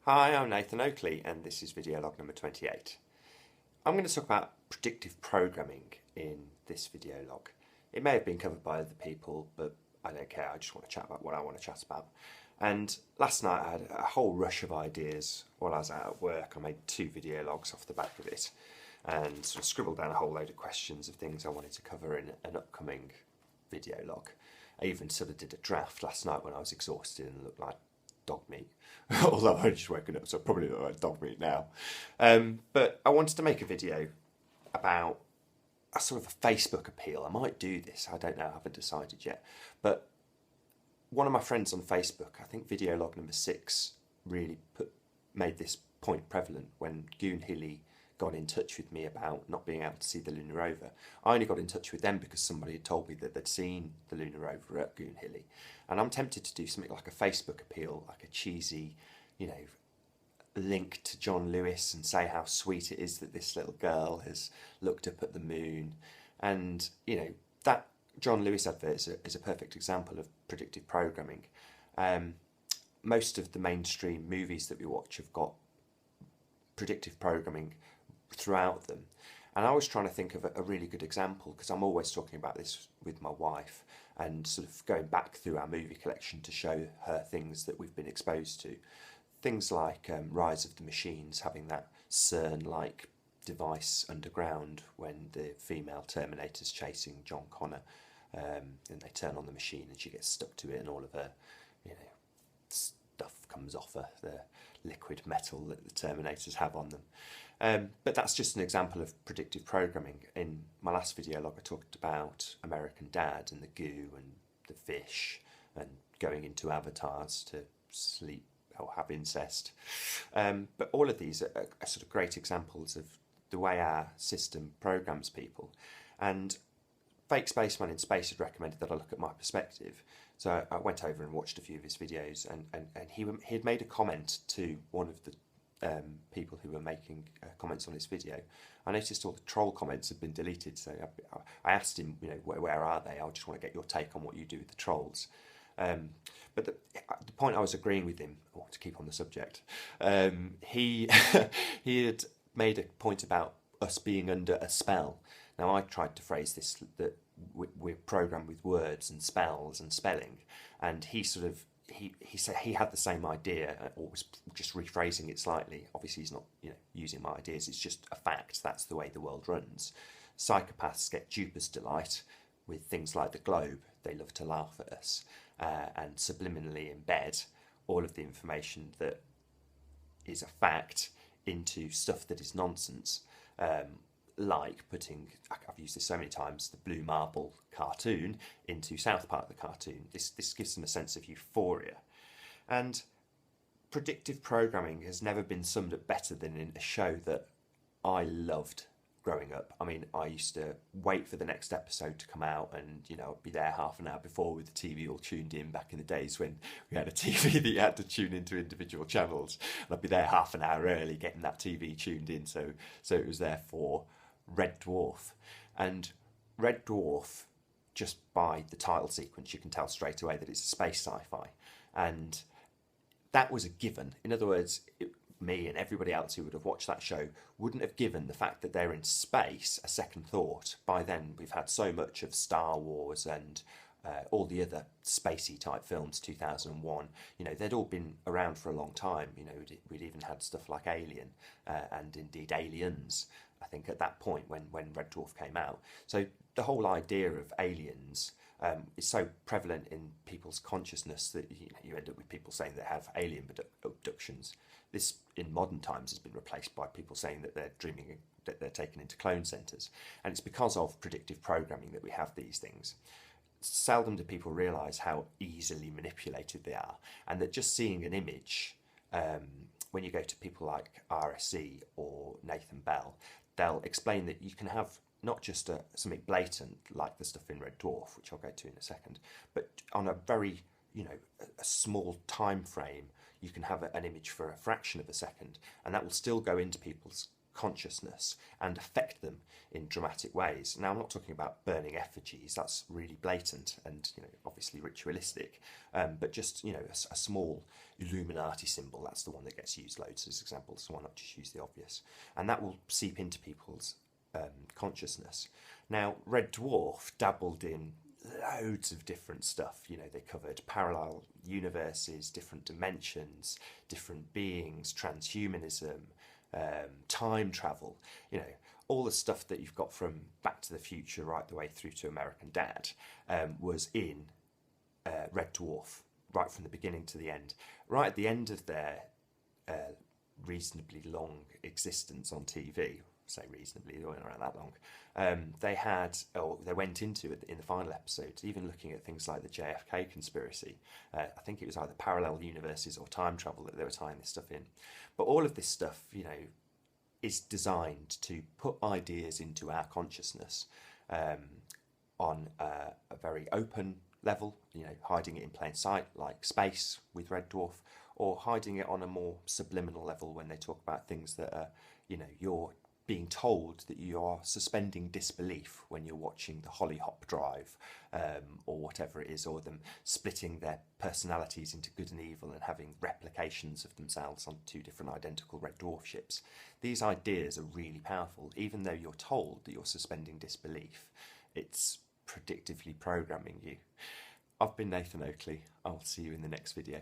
Hi, I'm Nathan Oakley and this is video log number 28. I'm going to talk about predictive programming in this video log. It may have been covered by other people, but I don't care, I just want to chat about what I want to chat about. And last night I had a whole rush of ideas while I was out at work. I made 2 video logs off the back of it and sort of scribbled down a whole load of questions of things I wanted to cover in an upcoming video log. I even sort of did a draft last night when I was exhausted and looked like dog meat, although I've just woken up, so I probably look like dog meat now. But I wanted to make a video about a sort of a Facebook appeal. I might do this, I don't know, I haven't decided yet. But one of my friends on Facebook, I think video log number 6, really made this point prevalent when Goon Hilly got in touch with me about not being able to see the lunar rover. I only got in touch with them because somebody had told me that they'd seen the lunar rover at Goon Hilly. And I'm tempted to do something like a Facebook appeal, like a cheesy, link to John Lewis and say how sweet it is that this little girl has looked up at the moon. And, that John Lewis advert is a perfect example of predictive programming. Most of the mainstream movies that we watch have got predictive programming throughout them, and I was trying to think of a really good example because I'm always talking about this with my wife and sort of going back through our movie collection to show her things that we've been exposed to. Things like Rise of the Machines, having that CERN-like device underground when the female Terminator's chasing John Connor, and they turn on the machine and she gets stuck to it and all of her stuff comes off her, the liquid metal that the Terminators have on them. But that's just an example of predictive programming. In my last video log I talked about American Dad and the goo and the fish and going into avatars to sleep or have incest. But all of these are sort of great examples of the way our system programs people. And Fake Spaceman in Space had recommended that I look at my perspective. So I went over and watched a few of his videos, and he had made a comment to one of the people who were making comments on his video. I noticed all the troll comments had been deleted, so I asked him, where are they? I just want to get your take on what you do with the trolls. But the point I was agreeing with him, to keep on the subject, he he had made a point about us being under a spell. Now I tried to phrase this that we're programmed with words and spells and spelling, and he sort of he said he had the same idea, or was just rephrasing it slightly. Obviously he's not using my ideas, it's just a fact, that's the way the world runs. Psychopaths get duper's delight with things like the globe. They love to laugh at us and subliminally embed all of the information that is a fact into stuff that is nonsense. Like putting, I've used this so many times, the Blue Marble cartoon into South Park the cartoon. This gives them a sense of euphoria. And predictive programming has never been summed up better than in a show that I loved growing up. I mean, I used to wait for the next episode to come out and, I'd be there half an hour before with the TV all tuned in back in the days when we had a TV that you had to tune into individual channels. And I'd be there half an hour early getting that TV tuned in so it was there for Red Dwarf. And Red Dwarf, just by the title sequence, you can tell straight away that it's a space sci-fi. And that was a given. In other words, me and everybody else who would have watched that show wouldn't have given the fact that they're in space a second thought. By then, we've had so much of Star Wars and all the other spacey type films, 2001, they'd all been around for a long time. We'd even had stuff like Alien and indeed Aliens, I think, at that point when Red Dwarf came out. So the whole idea of aliens is so prevalent in people's consciousness that you end up with people saying they have alien abductions. This, in modern times, has been replaced by people saying that they're dreaming, that they're taken into clone centres. And it's because of predictive programming that we have these things. Seldom do people realise how easily manipulated they are, and that just seeing an image, when you go to people like RSC or Nathan Bell, they'll explain that you can have not just something blatant like the stuff in Red Dwarf, which I'll go to in a second, but on a very, a small time frame, you can have an image for a fraction of a second, and that will still go into people's consciousness and affect them in dramatic ways. Now, I'm not talking about burning effigies, that's really blatant and, you know, obviously ritualistic, but just, you know, a small Illuminati symbol, that's the one that gets used loads as examples, so why not just use the obvious? And that will seep into people's consciousness. Now, Red Dwarf dabbled in loads of different stuff. You know, they covered parallel universes, different dimensions, different beings, transhumanism, time travel, you know, all the stuff that you've got from Back to the Future right the way through to American Dad was in Red Dwarf, right from the beginning to the end. Right at the end of their reasonably long existence on TV, say reasonably, they weren't around that long, they went into it in the final episodes, even looking at things like the JFK conspiracy. I think it was either parallel universes or time travel that they were tying this stuff in. But all of this stuff, you know, is designed to put ideas into our consciousness on a very open level, you know, hiding it in plain sight, like space with Red Dwarf, or hiding it on a more subliminal level when they talk about things that are, you know, you're being told that you are suspending disbelief when you're watching the Hollyhop Drive or whatever it is, or them splitting their personalities into good and evil and having replications of themselves on two different identical Red Dwarf ships. These ideas are really powerful. Even though you're told that you're suspending disbelief, it's predictively programming you. I've been Nathan Oakley. I'll see you in the next video.